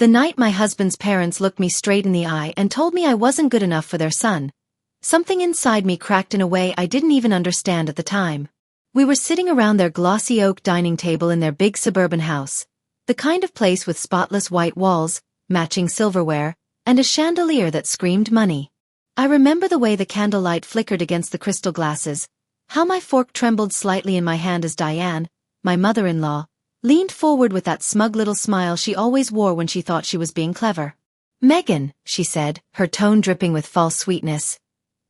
The night my husband's parents looked me straight in the eye and told me I wasn't good enough for their son, something inside me cracked in a way I didn't even understand at the time. We were sitting around their glossy oak dining table in their big suburban house, the kind of place with spotless white walls, matching silverware, and a chandelier that screamed money. I remember the way the candlelight flickered against the crystal glasses, how my fork trembled slightly in my hand as Diane, my mother-in-law, leaned forward with that smug little smile she always wore when she thought she was being clever. "Megan," she said, her tone dripping with false sweetness,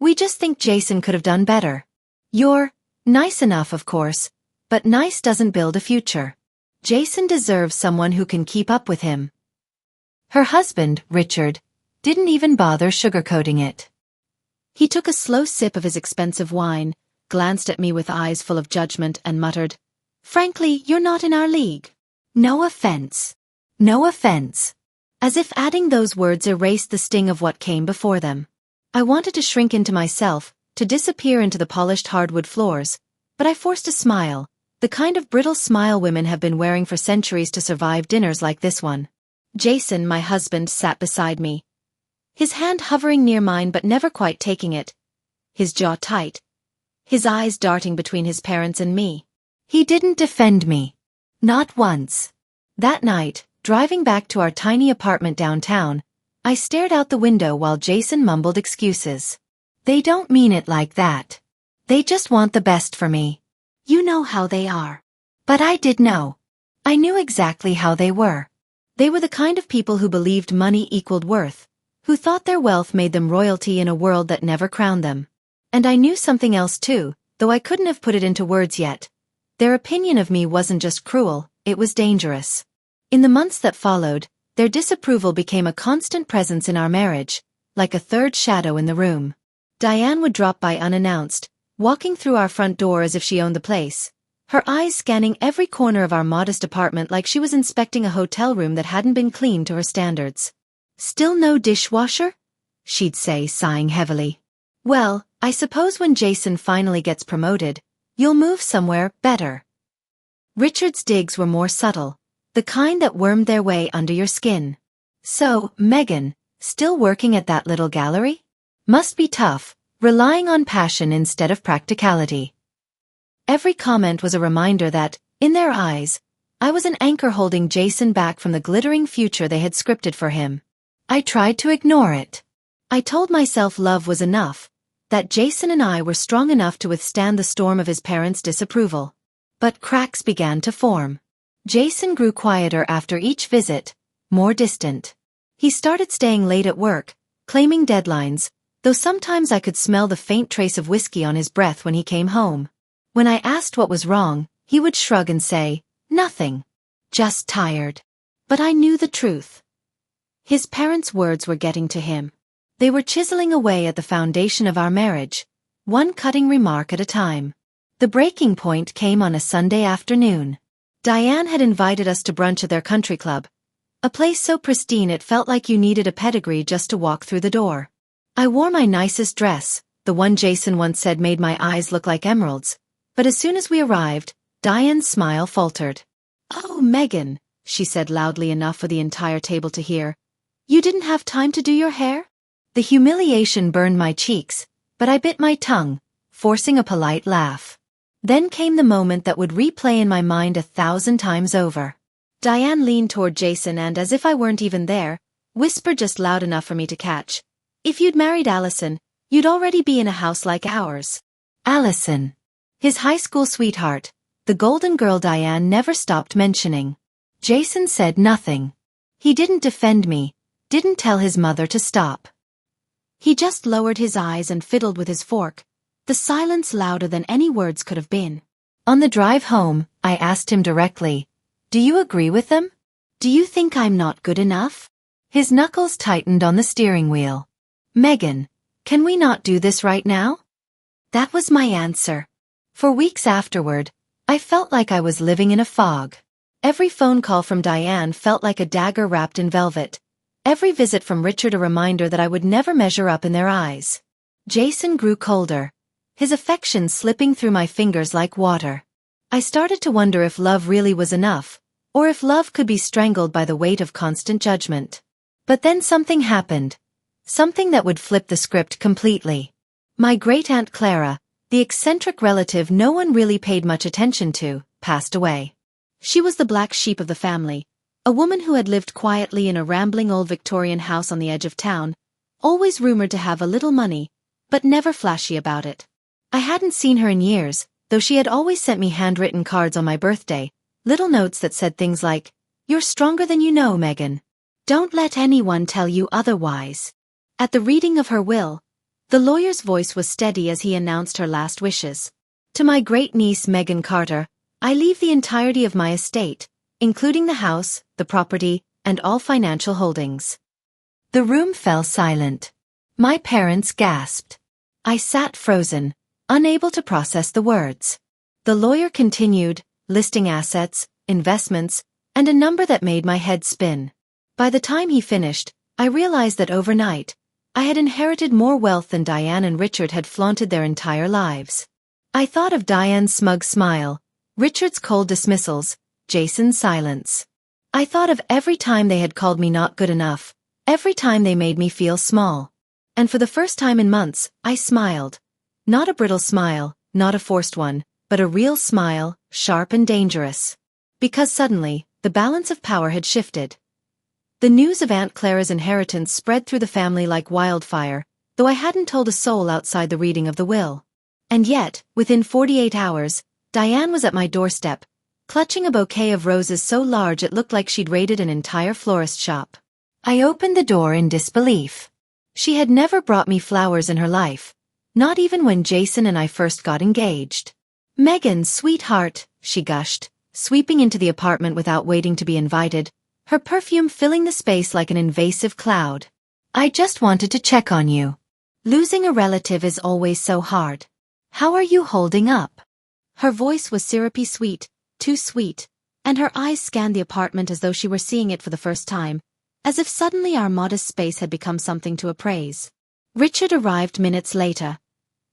"we just think Jason could have done better. You're nice enough, of course, but nice doesn't build a future. Jason deserves someone who can keep up with him." Her husband, Richard, didn't even bother sugarcoating it. He took a slow sip of his expensive wine, glanced at me with eyes full of judgment and muttered, "Frankly, you're not in our league. No offense. No offense." As if adding those words erased the sting of what came before them. I wanted to shrink into myself, to disappear into the polished hardwood floors, but I forced a smile, the kind of brittle smile women have been wearing for centuries to survive dinners like this one. Jason, my husband, sat beside me, his hand hovering near mine but never quite taking it, his jaw tight, his eyes darting between his parents and me. He didn't defend me. Not once. That night, driving back to our tiny apartment downtown, I stared out the window while Jason mumbled excuses. "They don't mean it like that. They just want the best for me. You know how they are." But I did know. I knew exactly how they were. They were the kind of people who believed money equaled worth, who thought their wealth made them royalty in a world that never crowned them. And I knew something else too, though I couldn't have put it into words yet. Their opinion of me wasn't just cruel, it was dangerous. In the months that followed, their disapproval became a constant presence in our marriage, like a third shadow in the room. Diane would drop by unannounced, walking through our front door as if she owned the place, her eyes scanning every corner of our modest apartment like she was inspecting a hotel room that hadn't been cleaned to her standards. "Still no dishwasher?" she'd say, sighing heavily. "Well, I suppose when Jason finally gets promoted, you'll move somewhere better." Richard's digs were more subtle, the kind that wormed their way under your skin. "So, Megan, still working at that little gallery? Must be tough, relying on passion instead of practicality." Every comment was a reminder that, in their eyes, I was an anchor holding Jason back from the glittering future they had scripted for him. I tried to ignore it. I told myself love was enough, that Jason and I were strong enough to withstand the storm of his parents' disapproval. But cracks began to form. Jason grew quieter after each visit, more distant. He started staying late at work, claiming deadlines, though sometimes I could smell the faint trace of whiskey on his breath when he came home. When I asked what was wrong, he would shrug and say, "Nothing. Just tired." But I knew the truth. His parents' words were getting to him. They were chiseling away at the foundation of our marriage, one cutting remark at a time. The breaking point came on a Sunday afternoon. Diane had invited us to brunch at their country club, a place so pristine it felt like you needed a pedigree just to walk through the door. I wore my nicest dress, the one Jason once said made my eyes look like emeralds, but as soon as we arrived, Diane's smile faltered. "Oh, Megan," she said loudly enough for the entire table to hear, "you didn't have time to do your hair?" The humiliation burned my cheeks, but I bit my tongue, forcing a polite laugh. Then came the moment that would replay in my mind 1,000 times over. Diane leaned toward Jason and, as if I weren't even there, whispered just loud enough for me to catch, "If you'd married Allison, you'd already be in a house like ours." Allison. His high school sweetheart, the golden girl Diane never stopped mentioning. Jason said nothing. He didn't defend me, didn't tell his mother to stop. He just lowered his eyes and fiddled with his fork, the silence louder than any words could have been. On the drive home, I asked him directly, "Do you agree with them? Do you think I'm not good enough?" His knuckles tightened on the steering wheel. "Megan, can we not do this right now?" That was my answer. For weeks afterward, I felt like I was living in a fog. Every phone call from Diane felt like a dagger wrapped in velvet. Every visit from Richard a reminder that I would never measure up in their eyes. Jason grew colder, his affection slipping through my fingers like water. I started to wonder if love really was enough, or if love could be strangled by the weight of constant judgment. But then something happened. Something that would flip the script completely. My great-aunt Clara, the eccentric relative no one really paid much attention to, passed away. She was the black sheep of the family, a woman who had lived quietly in a rambling old Victorian house on the edge of town, always rumored to have a little money, but never flashy about it. I hadn't seen her in years, though she had always sent me handwritten cards on my birthday, little notes that said things like, "You're stronger than you know, Megan. Don't let anyone tell you otherwise." At the reading of her will, the lawyer's voice was steady as he announced her last wishes. "To my great-niece Megan Carter, I leave the entirety of my estate, including the house, the property, and all financial holdings." The room fell silent. My parents gasped. I sat frozen, unable to process the words. The lawyer continued, listing assets, investments, and a number that made my head spin. By the time he finished, I realized that overnight, I had inherited more wealth than Diane and Richard had flaunted their entire lives. I thought of Diane's smug smile, Richard's cold dismissals, Jason's silence. I thought of every time they had called me not good enough, every time they made me feel small. And for the first time in months, I smiled. Not a brittle smile, not a forced one, but a real smile, sharp and dangerous. Because suddenly, the balance of power had shifted. The news of Aunt Clara's inheritance spread through the family like wildfire, though I hadn't told a soul outside the reading of the will. And yet, within 48 hours, Diane was at my doorstep, clutching a bouquet of roses so large it looked like she'd raided an entire florist shop. I opened the door in disbelief. She had never brought me flowers in her life, not even when Jason and I first got engaged. "Megan, sweetheart," she gushed, sweeping into the apartment without waiting to be invited, her perfume filling the space like an invasive cloud. "I just wanted to check on you. Losing a relative is always so hard. How are you holding up?" Her voice was syrupy sweet, too sweet, and her eyes scanned the apartment as though she were seeing it for the first time, as if suddenly our modest space had become something to appraise. Richard arrived minutes later,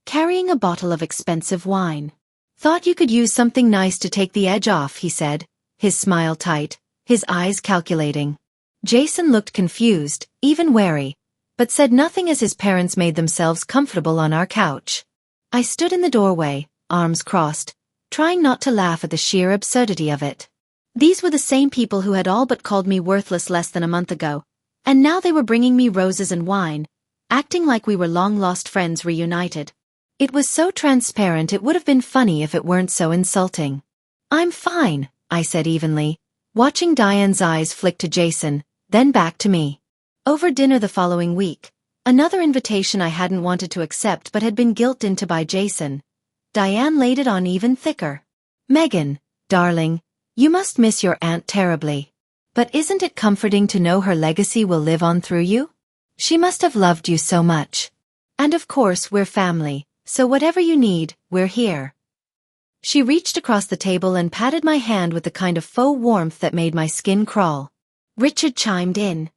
carrying a bottle of expensive wine. "Thought you could use something nice to take the edge off," he said, his smile tight, his eyes calculating. Jason looked confused, even wary, but said nothing as his parents made themselves comfortable on our couch. I stood in the doorway, arms crossed, trying not to laugh at the sheer absurdity of it. These were the same people who had all but called me worthless less than a month ago, and now they were bringing me roses and wine, acting like we were long-lost friends reunited. It was so transparent it would have been funny if it weren't so insulting. "I'm fine," I said evenly, watching Diane's eyes flick to Jason, then back to me. Over dinner the following week, another invitation I hadn't wanted to accept but had been guilt into by Jason, Diane laid it on even thicker. "Megan, darling, you must miss your aunt terribly. But isn't it comforting to know her legacy will live on through you? She must have loved you so much. And of course we're family, so whatever you need, we're here." She reached across the table and patted my hand with the kind of faux warmth that made my skin crawl. Richard chimed in,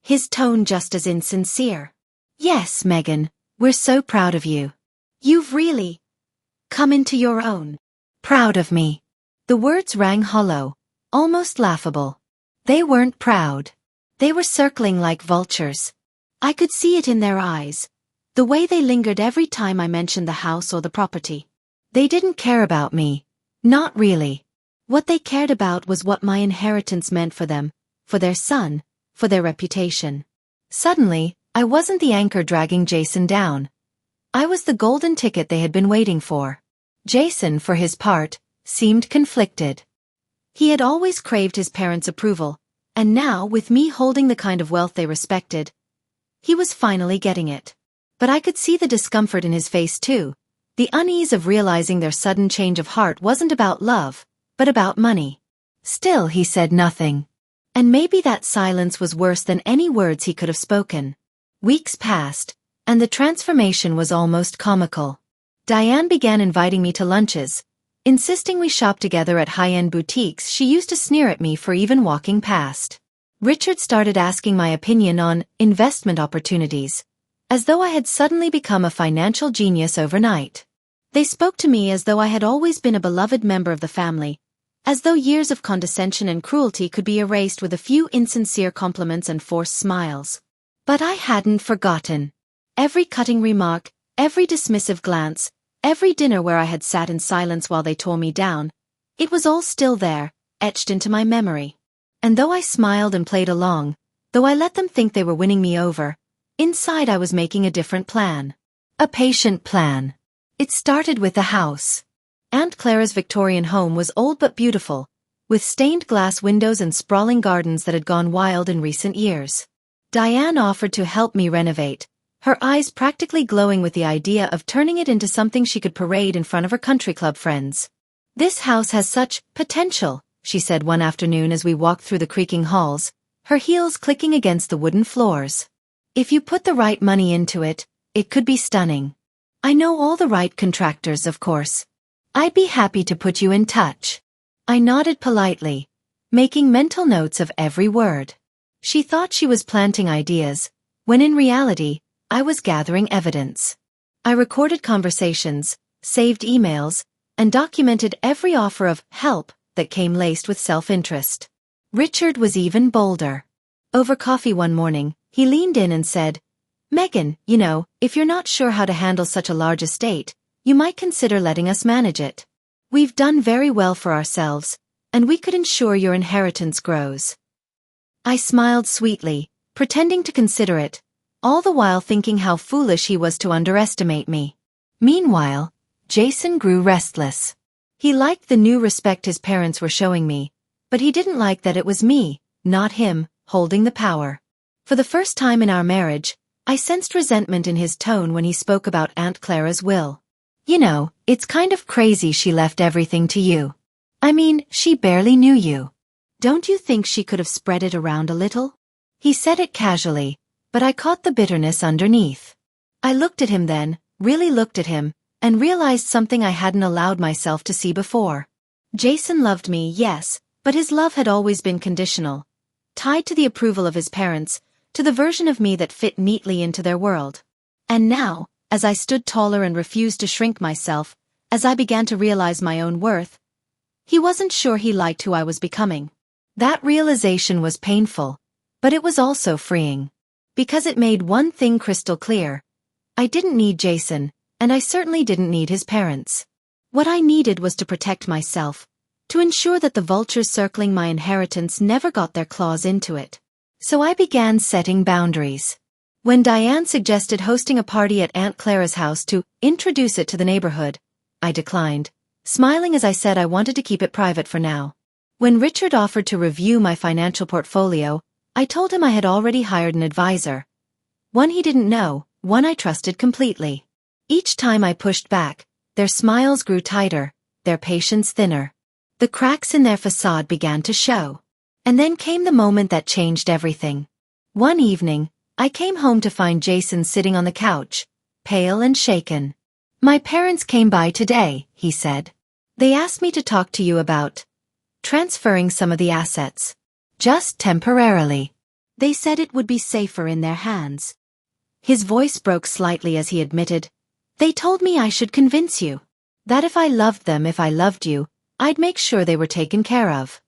his tone just as insincere. "Yes, Megan, we're so proud of you. You've really come into your own." "Proud of me." The words rang hollow, almost laughable. They weren't proud. They were circling like vultures. I could see it in their eyes, the way they lingered every time I mentioned the house or the property. They didn't care about me. Not really. What they cared about was what my inheritance meant for them, for their son, for their reputation. Suddenly, I wasn't the anchor dragging Jason down. I was the golden ticket they had been waiting for. Jason, for his part, seemed conflicted. He had always craved his parents' approval, and now, with me holding the kind of wealth they respected, he was finally getting it. But I could see the discomfort in his face too, the unease of realizing their sudden change of heart wasn't about love, but about money. Still he said nothing. And maybe that silence was worse than any words he could have spoken. Weeks passed, and the transformation was almost comical. Diane began inviting me to lunches, insisting we shop together at high-end boutiques she used to sneer at me for even walking past. Richard started asking my opinion on investment opportunities, as though I had suddenly become a financial genius overnight. They spoke to me as though I had always been a beloved member of the family, as though years of condescension and cruelty could be erased with a few insincere compliments and forced smiles. But I hadn't forgotten. Every cutting remark, every dismissive glance, every dinner where I had sat in silence while they tore me down, it was all still there, etched into my memory. And though I smiled and played along, though I let them think they were winning me over, inside I was making a different plan. A patient plan. It started with the house. Aunt Clara's Victorian home was old but beautiful, with stained glass windows and sprawling gardens that had gone wild in recent years. Diane offered to help me renovate, her eyes practically glowing with the idea of turning it into something she could parade in front of her country club friends. "This house has such potential," she said one afternoon as we walked through the creaking halls, her heels clicking against the wooden floors. "If you put the right money into it, it could be stunning. I know all the right contractors, of course. I'd be happy to put you in touch." I nodded politely, making mental notes of every word. She thought she was planting ideas, when in reality, I was gathering evidence. I recorded conversations, saved emails, and documented every offer of help that came laced with self-interest. Richard was even bolder. Over coffee one morning, he leaned in and said, "Megan, if you're not sure how to handle such a large estate, you might consider letting us manage it. We've done very well for ourselves, and we could ensure your inheritance grows." I smiled sweetly, pretending to consider it, all the while thinking how foolish he was to underestimate me. Meanwhile, Jason grew restless. He liked the new respect his parents were showing me, but he didn't like that it was me, not him, holding the power. For the first time in our marriage, I sensed resentment in his tone when he spoke about Aunt Clara's will. "It's kind of crazy she left everything to you. I mean, she barely knew you. Don't you think she could have spread it around a little?" He said it casually, but I caught the bitterness underneath. I looked at him then, really looked at him, and realized something I hadn't allowed myself to see before. Jason loved me, yes, but his love had always been conditional, tied to the approval of his parents, to the version of me that fit neatly into their world. And now, as I stood taller and refused to shrink myself, as I began to realize my own worth, he wasn't sure he liked who I was becoming. That realization was painful, but it was also freeing. Because it made one thing crystal clear. I didn't need Jason, and I certainly didn't need his parents. What I needed was to protect myself, to ensure that the vultures circling my inheritance never got their claws into it. So I began setting boundaries. When Diane suggested hosting a party at Aunt Clara's house to introduce it to the neighborhood, I declined, smiling as I said I wanted to keep it private for now. When Richard offered to review my financial portfolio, I told him I had already hired an advisor. One he didn't know, one I trusted completely. Each time I pushed back, their smiles grew tighter, their patience thinner. The cracks in their facade began to show. And then came the moment that changed everything. One evening, I came home to find Jason sitting on the couch, pale and shaken. "My parents came by today," he said. "They asked me to talk to you about transferring some of the assets. Just temporarily. They said it would be safer in their hands." His voice broke slightly as he admitted, "They told me I should convince you. That if I loved them, if I loved you, I'd make sure they were taken care of."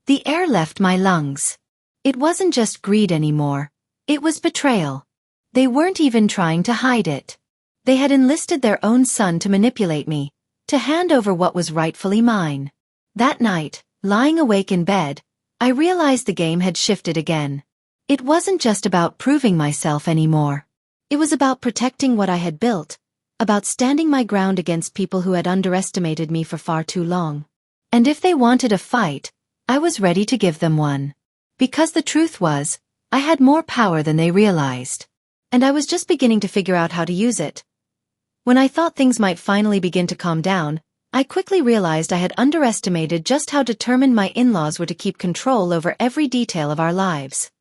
The air left my lungs. It wasn't just greed anymore. It was betrayal. They weren't even trying to hide it. They had enlisted their own son to manipulate me, to hand over what was rightfully mine. That night, lying awake in bed, I realized the game had shifted again. It wasn't just about proving myself anymore. It was about protecting what I had built, about standing my ground against people who had underestimated me for far too long. And if they wanted a fight, I was ready to give them one. Because the truth was, I had more power than they realized. And I was just beginning to figure out how to use it. When I thought things might finally begin to calm down, I quickly realized I had underestimated just how determined my in-laws were to keep control over every detail of our lives.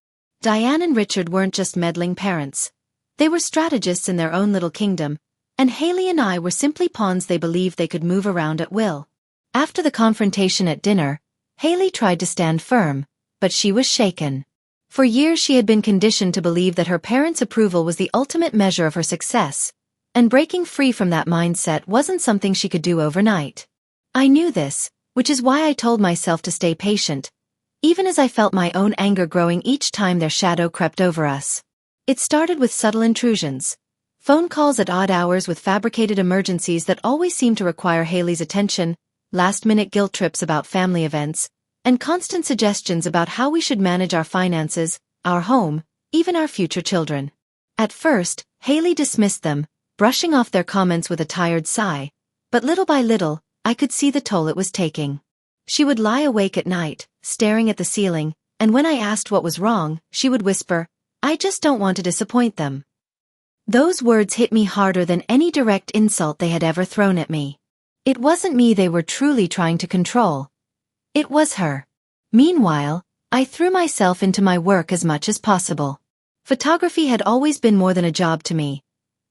Diane and Richard weren't just meddling parents. They were strategists in their own little kingdom, and Haley and I were simply pawns they believed they could move around at will. After the confrontation at dinner, Haley tried to stand firm, but she was shaken. For years she had been conditioned to believe that her parents' approval was the ultimate measure of her success, and breaking free from that mindset wasn't something she could do overnight. I knew this, which is why I told myself to stay patient, even as I felt my own anger growing each time their shadow crept over us. It started with subtle intrusions. Phone calls at odd hours with fabricated emergencies that always seemed to require Haley's attention, last-minute guilt trips about family events, and constant suggestions about how we should manage our finances, our home, even our future children. At first, Haley dismissed them, brushing off their comments with a tired sigh, but little by little, I could see the toll it was taking. She would lie awake at night, staring at the ceiling, and when I asked what was wrong, she would whisper, "I just don't want to disappoint them." Those words hit me harder than any direct insult they had ever thrown at me. It wasn't me they were truly trying to control. It was her. Meanwhile, I threw myself into my work as much as possible. Photography had always been more than a job to me.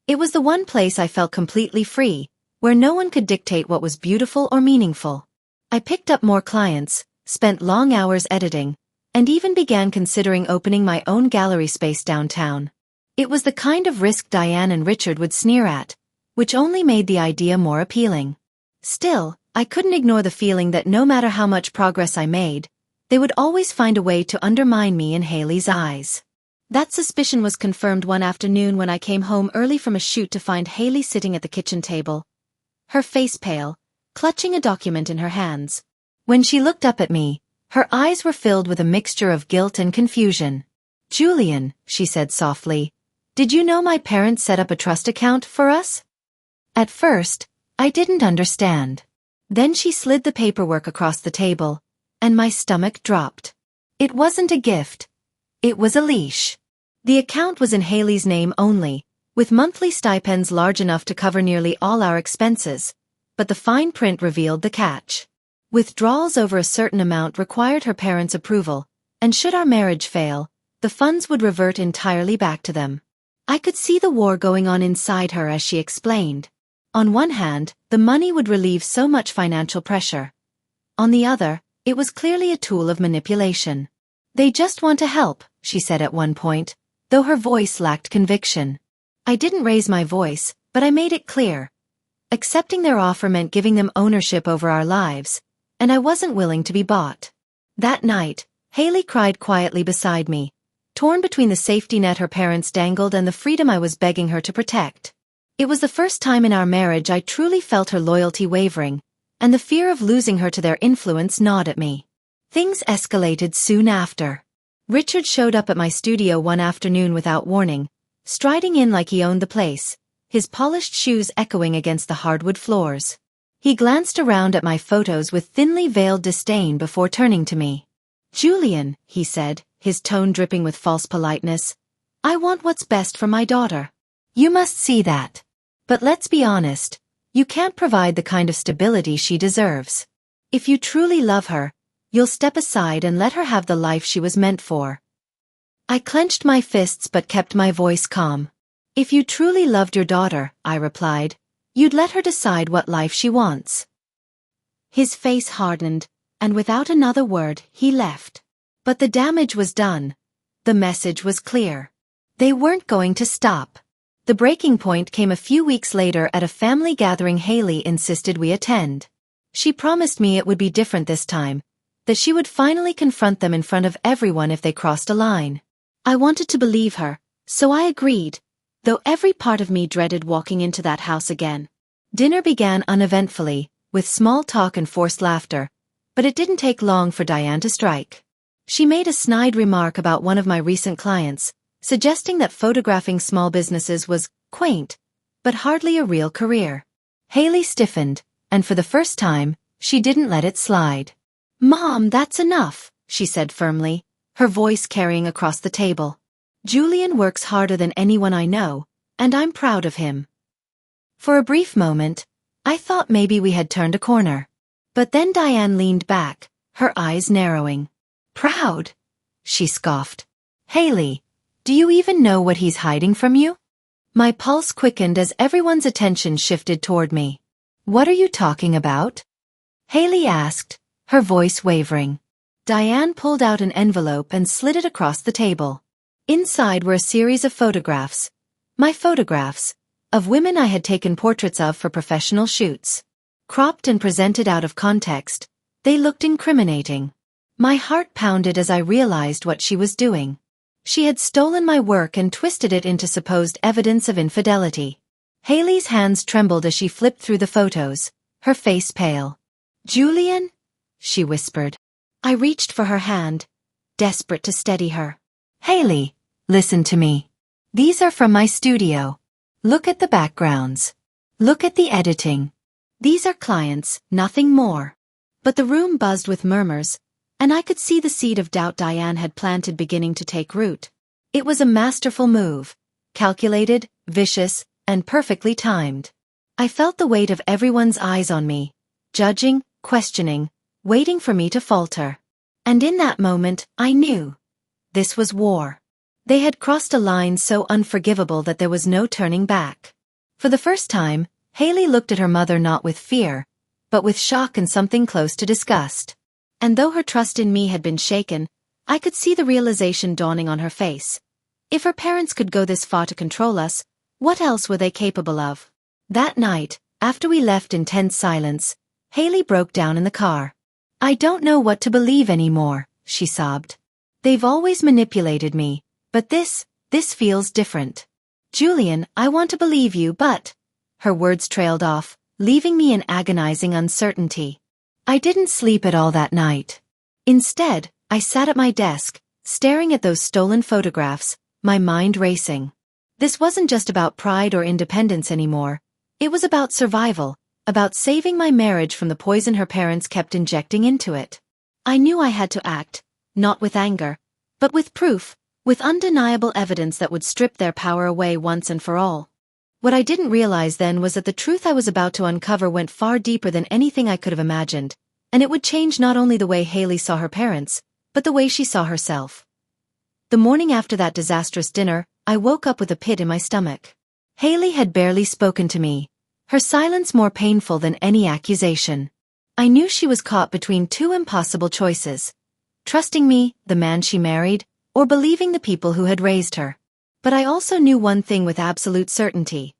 It was the one place I felt completely free, where no one could dictate what was beautiful or meaningful. I picked up more clients, spent long hours editing, and even began considering opening my own gallery space downtown. It was the kind of risk Diane and Richard would sneer at, which only made the idea more appealing. Still, I couldn't ignore the feeling that no matter how much progress I made, they would always find a way to undermine me in Haley's eyes. That suspicion was confirmed one afternoon when I came home early from a shoot to find Haley sitting at the kitchen table, her face pale, clutching a document in her hands. When she looked up at me, her eyes were filled with a mixture of guilt and confusion. "Julian," she said softly, "did you know my parents set up a trust account for us?" At first, I didn't understand. Then she slid the paperwork across the table, and my stomach dropped. It wasn't a gift. It was a leash. The account was in Haley's name only, with monthly stipends large enough to cover nearly all our expenses, but the fine print revealed the catch. Withdrawals over a certain amount required her parents' approval, and should our marriage fail, the funds would revert entirely back to them. I could see the war going on inside her as she explained. On one hand, the money would relieve so much financial pressure. On the other, it was clearly a tool of manipulation. "They just want to help," she said at one point, though her voice lacked conviction. I didn't raise my voice, but I made it clear. Accepting their offer meant giving them ownership over our lives, and I wasn't willing to be bought. That night, Haley cried quietly beside me, torn between the safety net her parents dangled and the freedom I was begging her to protect. It was the first time in our marriage I truly felt her loyalty wavering, and the fear of losing her to their influence gnawed at me. Things escalated soon after. Richard showed up at my studio one afternoon without warning, striding in like he owned the place, his polished shoes echoing against the hardwood floors. He glanced around at my photos with thinly veiled disdain before turning to me. "Julian," he said, his tone dripping with false politeness, "I want what's best for my daughter. You must see that. But let's be honest, you can't provide the kind of stability she deserves. If you truly love her, you'll step aside and let her have the life she was meant for." I clenched my fists but kept my voice calm. "If you truly loved your daughter," I replied, "you'd let her decide what life she wants." His face hardened, and without another word, he left. But the damage was done. The message was clear. They weren't going to stop. The breaking point came a few weeks later at a family gathering Haley insisted we attend. She promised me it would be different this time, that she would finally confront them in front of everyone if they crossed a line. I wanted to believe her, so I agreed, though every part of me dreaded walking into that house again. Dinner began uneventfully, with small talk and forced laughter, but it didn't take long for Diane to strike. She made a snide remark about one of my recent clients, suggesting that photographing small businesses was quaint, but hardly a real career. Haley stiffened, and for the first time, she didn't let it slide. "Mom, that's enough," she said firmly, her voice carrying across the table. "Julian works harder than anyone I know, and I'm proud of him." For a brief moment, I thought maybe we had turned a corner. But then Diane leaned back, her eyes narrowing. "Proud?" she scoffed. "Haley, do you even know what he's hiding from you?" My pulse quickened as everyone's attention shifted toward me. "What are you talking about?" Haley asked, her voice wavering. Diane pulled out an envelope and slid it across the table. Inside were a series of photographs, my photographs, of women I had taken portraits of for professional shoots. Cropped and presented out of context, They looked incriminating. My heart pounded as I realized what she was doing. She had stolen my work and twisted it into supposed evidence of infidelity. Haley's hands trembled as she flipped through the photos, her face pale. "Julian?" she whispered. I reached for her hand, desperate to steady her. "Haley, listen to me. These are from my studio. Look at the backgrounds. Look at the editing. These are clients, nothing more." But the room buzzed with murmurs, and I could see the seed of doubt Diane had planted beginning to take root. It was a masterful move, calculated, vicious, and perfectly timed. I felt the weight of everyone's eyes on me, judging, questioning, waiting for me to falter. And in that moment, I knew. This was war. They had crossed a line so unforgivable that there was no turning back. For the first time, Haley looked at her mother not with fear, but with shock and something close to disgust. And though her trust in me had been shaken, I could see the realization dawning on her face. If her parents could go this far to control us, what else were they capable of? That night, after we left in tense silence, Haley broke down in the car. "I don't know what to believe anymore," she sobbed. "They've always manipulated me, but this feels different. Julian, I want to believe you, but..." Her words trailed off, leaving me in agonizing uncertainty. I didn't sleep at all that night. Instead, I sat at my desk, staring at those stolen photographs, my mind racing. This wasn't just about pride or independence anymore. It was about survival, about saving my marriage from the poison her parents kept injecting into it. I knew I had to act, not with anger, but with proof, with undeniable evidence that would strip their power away once and for all. What I didn't realize then was that the truth I was about to uncover went far deeper than anything I could have imagined, and it would change not only the way Haley saw her parents, but the way she saw herself. The morning after that disastrous dinner, I woke up with a pit in my stomach. Haley had barely spoken to me, her silence more painful than any accusation. I knew she was caught between two impossible choices: trusting me, the man she married, or believing the people who had raised her. But I also knew one thing with absolute certainty.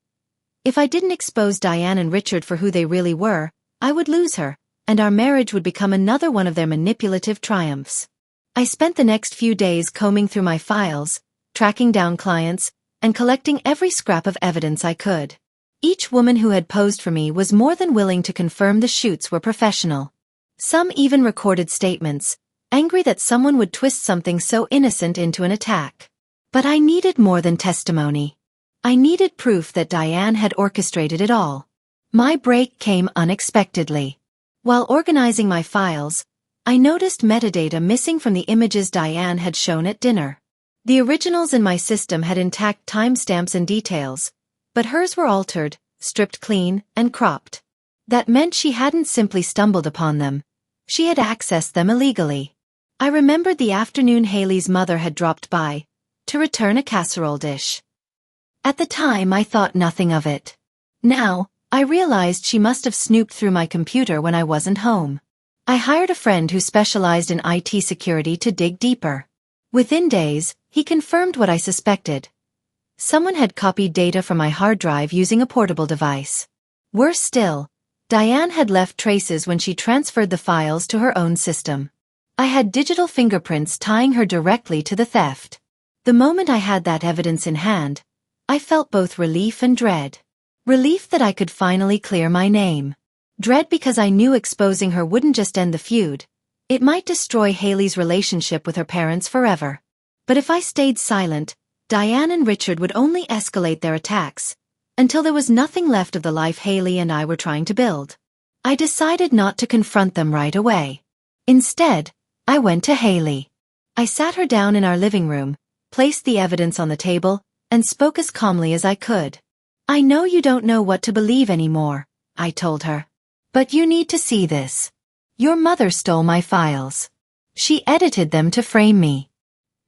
If I didn't expose Diane and Richard for who they really were, I would lose her, and our marriage would become another one of their manipulative triumphs. I spent the next few days combing through my files, tracking down clients, and collecting every scrap of evidence I could. Each woman who had posed for me was more than willing to confirm the shoots were professional. Some even recorded statements, angry that someone would twist something so innocent into an attack. But I needed more than testimony. I needed proof that Diane had orchestrated it all. My break came unexpectedly. While organizing my files, I noticed metadata missing from the images Diane had shown at dinner. The originals in my system had intact timestamps and details, but hers were altered, stripped clean, and cropped. That meant she hadn't simply stumbled upon them. She had accessed them illegally. I remembered the afternoon Haley's mother had dropped by, to return a casserole dish. At the time I thought nothing of it. Now, I realized she must have snooped through my computer when I wasn't home. I hired a friend who specialized in IT security to dig deeper. Within days, he confirmed what I suspected. Someone had copied data from my hard drive using a portable device. Worse still, Diane had left traces when she transferred the files to her own system. I had digital fingerprints tying her directly to the theft. The moment I had that evidence in hand, I felt both relief and dread. Relief that I could finally clear my name. Dread because I knew exposing her wouldn't just end the feud, it might destroy Haley's relationship with her parents forever. But if I stayed silent, Diane and Richard would only escalate their attacks, until there was nothing left of the life Haley and I were trying to build. I decided not to confront them right away. Instead, I went to Haley. I sat her down in our living room, placed the evidence on the table, and spoke as calmly as I could. "I know you don't know what to believe anymore," I told her. "But you need to see this. Your mother stole my files. She edited them to frame me.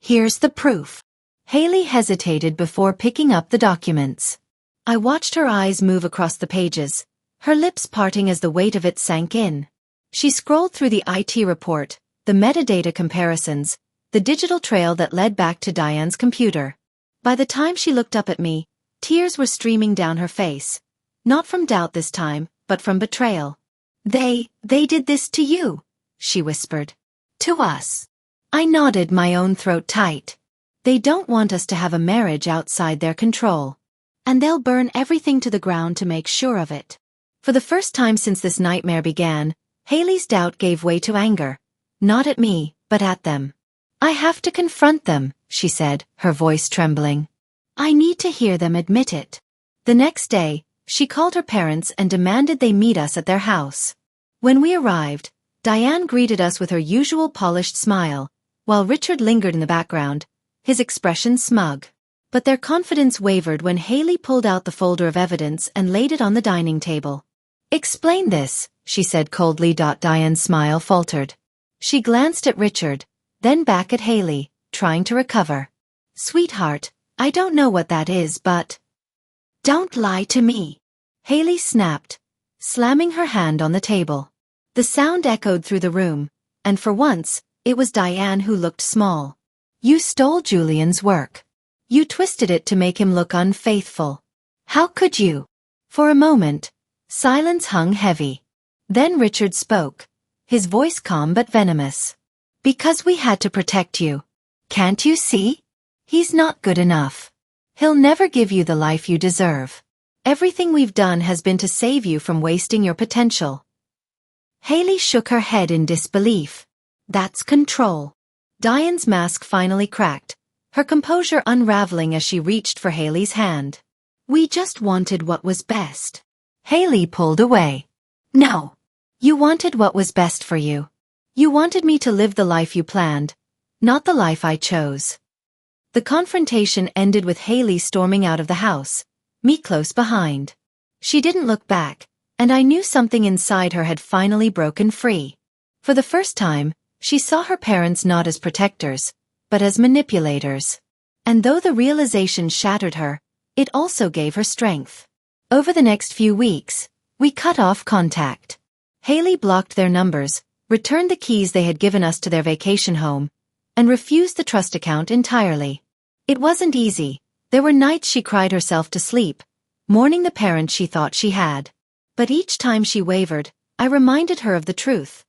Here's the proof." Haley hesitated before picking up the documents. I watched her eyes move across the pages, her lips parting as the weight of it sank in. She scrolled through the IT report, the metadata comparisons, the digital trail that led back to Diane's computer. By the time she looked up at me, tears were streaming down her face. Not from doubt this time, but from betrayal. They did this to you," she whispered. To us. I nodded, my own throat tight. They don't want us to have a marriage outside their control. And they'll burn everything to the ground to make sure of it. For the first time since this nightmare began, Haley's doubt gave way to anger. Not at me, but at them. I have to confront them, she said, her voice trembling. I need to hear them admit it. The next day, she called her parents and demanded they meet us at their house. When we arrived, Diane greeted us with her usual polished smile, while Richard lingered in the background, his expression smug. But their confidence wavered when Haley pulled out the folder of evidence and laid it on the dining table. Explain this, she said coldly. Diane's smile faltered. She glanced at Richard, then back at Haley, trying to recover. Sweetheart, I don't know what that is, but... Don't lie to me, Haley snapped, slamming her hand on the table. The sound echoed through the room, and for once, it was Diane who looked small. You stole Julian's work. You twisted it to make him look unfaithful. How could you? For a moment, silence hung heavy. Then Richard spoke, his voice calm but venomous. Because we had to protect you. Can't you see? He's not good enough. He'll never give you the life you deserve. Everything we've done has been to save you from wasting your potential. Haley shook her head in disbelief. That's control. Diane's mask finally cracked, her composure unraveling as she reached for Haley's hand. We just wanted what was best. Haley pulled away. No. You wanted what was best for you. You wanted me to live the life you planned, not the life I chose. The confrontation ended with Haley storming out of the house, me close behind. She didn't look back, and I knew something inside her had finally broken free. For the first time, she saw her parents not as protectors, but as manipulators. And though the realization shattered her, it also gave her strength. Over the next few weeks, we cut off contact. Haley blocked their numbers, returned the keys they had given us to their vacation home, and refused the trust account entirely. It wasn't easy. There were nights she cried herself to sleep, mourning the parents she thought she had. But each time she wavered, I reminded her of the truth.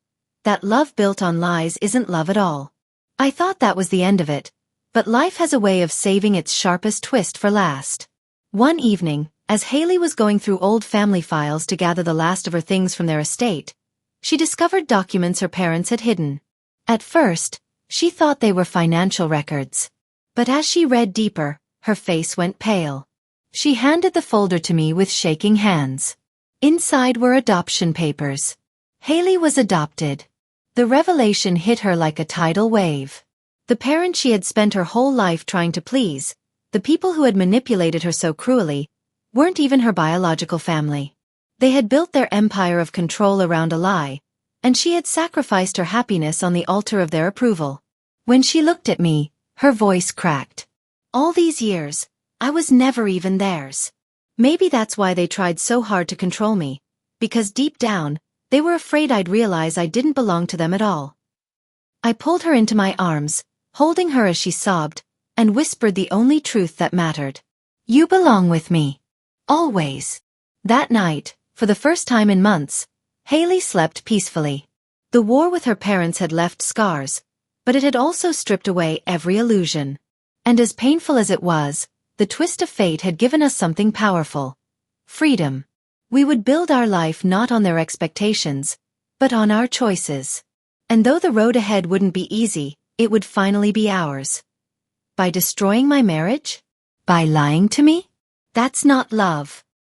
That love built on lies isn't love at all. I thought that was the end of it, but life has a way of saving its sharpest twist for last. One evening, as Haley was going through old family files to gather the last of her things from their estate, she discovered documents her parents had hidden. At first, she thought they were financial records. But as she read deeper, her face went pale. She handed the folder to me with shaking hands. Inside were adoption papers. Haley was adopted. The revelation hit her like a tidal wave. The parent she had spent her whole life trying to please, the people who had manipulated her so cruelly, weren't even her biological family. They had built their empire of control around a lie, and she had sacrificed her happiness on the altar of their approval. When she looked at me, her voice cracked. All these years, I was never even theirs. Maybe that's why they tried so hard to control me, because deep down, they were afraid I'd realize I didn't belong to them at all. I pulled her into my arms, holding her as she sobbed, and whispered the only truth that mattered. You belong with me. Always. That night, for the first time in months, Haley slept peacefully. The war with her parents had left scars, but it had also stripped away every illusion. And as painful as it was, the twist of fate had given us something powerful. Freedom. We would build our life not on their expectations, but on our choices. And though the road ahead wouldn't be easy, it would finally be ours. By destroying my marriage? By lying to me? That's not love.